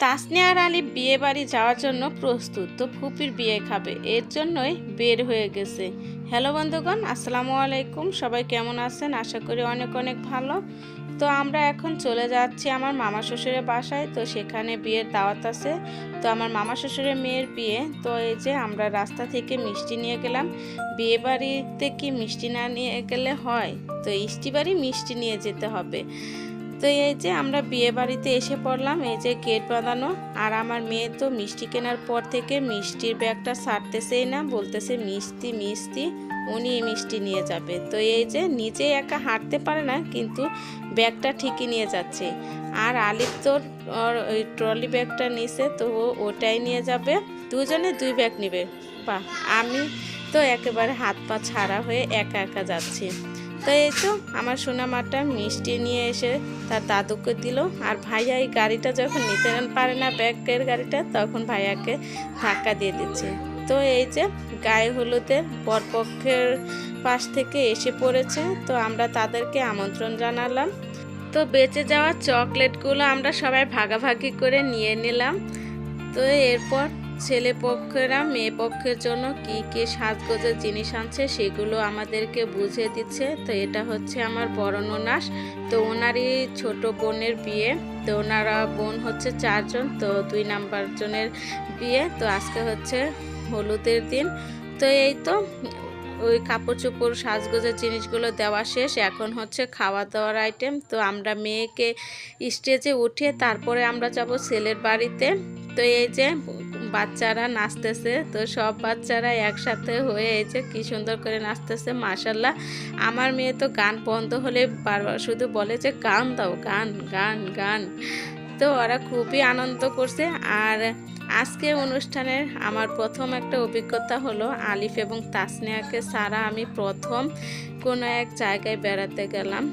তাসনিয়া আর আলী বিয়ে বাড়ি যাওয়ার জন্য প্রস্তুত। তো ফুপির বিয়ে খাবে, এর জন্যই বের হয়ে গেছে। হ্যালো বন্ধুগণ, আসসালামু আলাইকুম। সবাই কেমন আছেন? আশা করি অনেক অনেক ভালো। তো আমরা এখন চলে যাচ্ছি আমার মামা শ্বশুরের বাসায়। তো সেখানে বিয়ের দাওয়াত আছে। তো আমার মামা শ্বশুরের মেয়ের বিয়ে। তো এই যে আমরা রাস্তা থেকে মিষ্টি নিয়ে গেলাম। বিয়ে বাড়িতে কি মিষ্টি না নিয়ে গেলে হয়? তো ইষ্টি বাড়ি মিষ্টি নিয়ে যেতে হবে। তো এই যে আমরা বিয়ে বাড়িতে এসে পড়লাম। এই যে গেট বাঁধানো, আর আমার মেয়ে তো মিষ্টি কেনার পর থেকে মিষ্টির ব্যাগটা ছাড়তেছেই না, বলতেছে মিষ্টি মিষ্টি, উনি মিষ্টি নিয়ে যাবে। তো এই যে নিজে একা হাঁটতে পারে না, কিন্তু ব্যাগটা ঠিকই নিয়ে যাচ্ছে। আর আলিফ তো ওই ট্রলি ব্যাগটা নিছে, তো ওটাই নিয়ে যাবে। দুজনে দুই ব্যাগ নেবে। বাহ, আমি তো একেবারে হাত পা ছাড়া হয়ে একা একা যাচ্ছি। তো এই তো আমার সোনামাটা মিষ্টি নিয়ে এসে তার দাদুকে দিল। আর ভাইয়া এই গাড়িটা যখন নিতে পারে না, ব্যাগের গাড়িটা, তখন ভাইয়াকে ধাক্কা দিয়ে দিচ্ছে। তো এই যে গায়ে হলুদের বরপক্ষের পাশ থেকে এসে পড়েছে। তো আমরা তাদেরকে আমন্ত্রণ জানালাম। তো বেঁচে যাওয়া চকলেটগুলো আমরা সবাই ভাগাভাগি করে নিয়ে নিলাম। তো এরপর ছেলে পক্ষেরা মেয়ে পক্ষের জন্য কি কি সাজগোজের জিনিস আনছে সেগুলো আমাদেরকে বুঝিয়ে দিচ্ছে। তো এটা হচ্ছে আমার বড় ননাস। তো ওনারই ছোট বোনের বিয়ে। তো ওনারা বোন হচ্ছে 4 জন। তো 2 নাম্বার জনের বিয়ে। তো আজকে হচ্ছে হলুদের দিন। তো এই তো ওই কাপড় চোপড় সাজগোজের জিনিসগুলো দেওয়া শেষ। এখন হচ্ছে খাওয়া দাওয়ার আইটেম। তো আমরা মেয়েকে স্টেজে উঠিয়ে তারপরে আমরা যাব ছেলের বাড়িতে। তো এই যে বাচ্চারা নাচতেছে। তো সব বাচ্চারা একসাথে হয়ে এই যে কি সুন্দর করে নাচতেছে, মাশাল্লাহ। আমার মেয়ে তো গান বন্ধ হলে বারবার শুধু বলে যে গান দাও, গান গান গান। তো ওরা খুবই আনন্দ করছে। আর আজকে অনুষ্ঠানের আমার প্রথম একটা অভিজ্ঞতা হলো আলিফ এবং তাসনিয়াকে ছাড়া আমি প্রথম কোনো এক জায়গায় বেড়াতে গেলাম।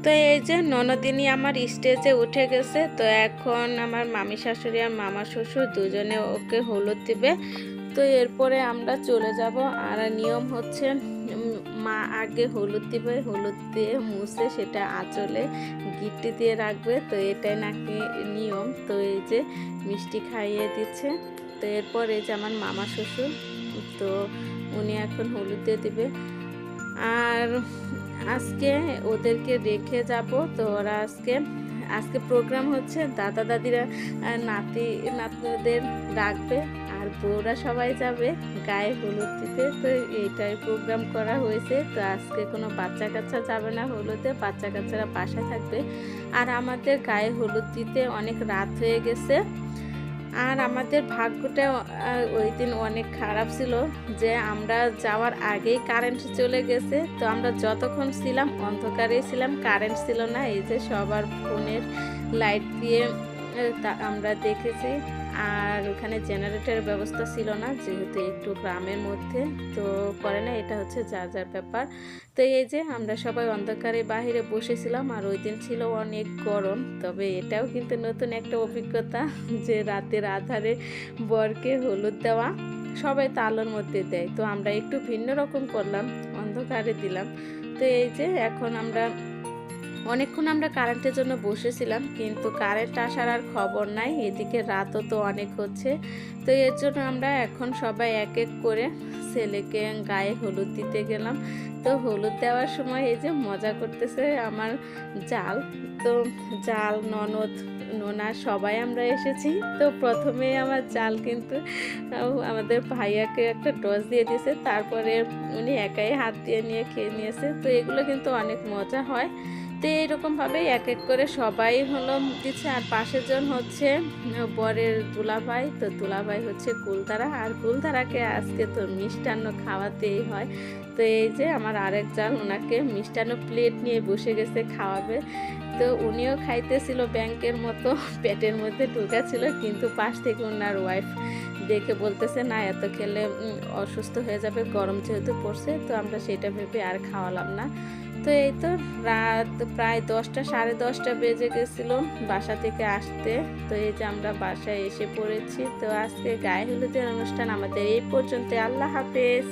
তো এই যে ননদিনী আমার স্টেজে উঠে গেছে। তো এখন আমার মামি শাশুড়ি আর মামা শ্বশুর দুজনে ওকে হলুদ দিবে। তো এরপরে আমরা চলে যাব। আর নিয়ম হচ্ছে মা আগে হলুদ দিবে, হলুদ দিয়ে মুছে সেটা আঁচলে গিট্টি দিয়ে রাখবে। তো এটাই নাকি নিয়ম। তো এই যে মিষ্টি খাইয়ে দিচ্ছে। তো এরপর এই যে আমার মামা শ্বশুর, তো উনি এখন হলুদ দিয়ে দিবে। আর আজকে ওদেরকে রেখে যাব। তো ওরা আজকে প্রোগ্রাম হচ্ছে দাদা দাদিরা নাতি নাতনিদের রাখবে, আর বউরা সবাই যাবে গায়ে হলুদ দিতে। তো এইটাই প্রোগ্রাম করা হয়েছে। তো আজকে কোনো বাচ্চা কাচ্চা যাবে না হলুদে, বাচ্চা কাচ্চারা বাসায় থাকবে। আর আমাদের গায়ে হলুদ দিতে অনেক রাত হয়ে গেছে। আর আমাদের ভাগ্যটা ওই দিন অনেক খারাপ ছিল যে আমরা যাওয়ার আগেই কারেন্ট চলে গেছে। তো আমরা যতক্ষণ ছিলাম অন্ধকারেই ছিলাম, কারেন্ট ছিল না। এই যে সবার ফোনের লাইট দিয়ে আমরা দেখেছি। আর ওখানে জেনারেটরের ব্যবস্থা ছিল না, যেহেতু একটু গ্রামের মধ্যে। তো করে না, এটা হচ্ছে যার যার ব্যাপার। তো এই যে আমরা সবাই অন্ধকারে বাহিরে বসেছিলাম। আর ওই দিন ছিল অনেক গরম। তবে এটাও কিন্তু নতুন একটা অভিজ্ঞতা যে রাতের আধারে বরকে হলুদ দেওয়া। সবাই তো আলোর মধ্যে দেয়, তো আমরা একটু ভিন্ন রকম করলাম, অন্ধকারে দিলাম। তো এই যে এখন অনেকক্ষণ আমরা কারেন্টের জন্য বসেছিলাম, কিন্তু কারেন্ট আসার আর খবর নাই। এদিকে রাতও তো অনেক হচ্ছে। তো এর জন্য আমরা এখন সবাই এক এক করে ছেলেকে গায়ে হলুদ দিতে গেলাম। তো হলুদ দেওয়ার সময় এই যে মজা করতেছে আমার জাল। তো জাল, ননদ, নোনা সবাই আমরা এসেছি। তো প্রথমে আমার জাল কিন্তু আমাদের ভাইয়াকে একটা ডোজ দিয়ে দিয়েছে, তারপরে উনি একাই হাত দিয়ে নিয়ে খেয়ে নিয়েছে। তো এগুলো কিন্তু অনেক মজা হয়। তো এইরকমভাবেই এক এক করে সবাই হলো দিচ্ছে। আর পাশের জন হচ্ছে বরের দুলাভাই। তো দুলাভাই হচ্ছে কুলধারা, আর কুলধারাকে আজকে তো মিষ্টান্ন খাওয়াতেই হয়। তো এই যে আমার আরেক জাল, ওনাকে মিষ্টান্ন প্লেট নিয়ে বসে গেছে খাওয়াবে। তো উনিও খাইতেছিল ব্যাংকের মতো, পেটের মধ্যে ঢুকাছিল। কিন্তু পাশ থেকে ওনার ওয়াইফ দেখে বলতেছে না, এত খেলে অসুস্থ হয়ে যাবে, গরম যেহেতু পড়ছে। তো আমরা সেটা ভেবে আর খাওয়ালাম না। তো এই তো রাত প্রায় 10টা, সাড়ে 10টা বেজে গেছিলো বাসা থেকে আসতে। তো এই যে আমরা বাসায় এসে পড়েছি। তো আজকে গায়ে হলুদের অনুষ্ঠান আমাদের এই পর্যন্ত। আল্লাহ হাফেজ।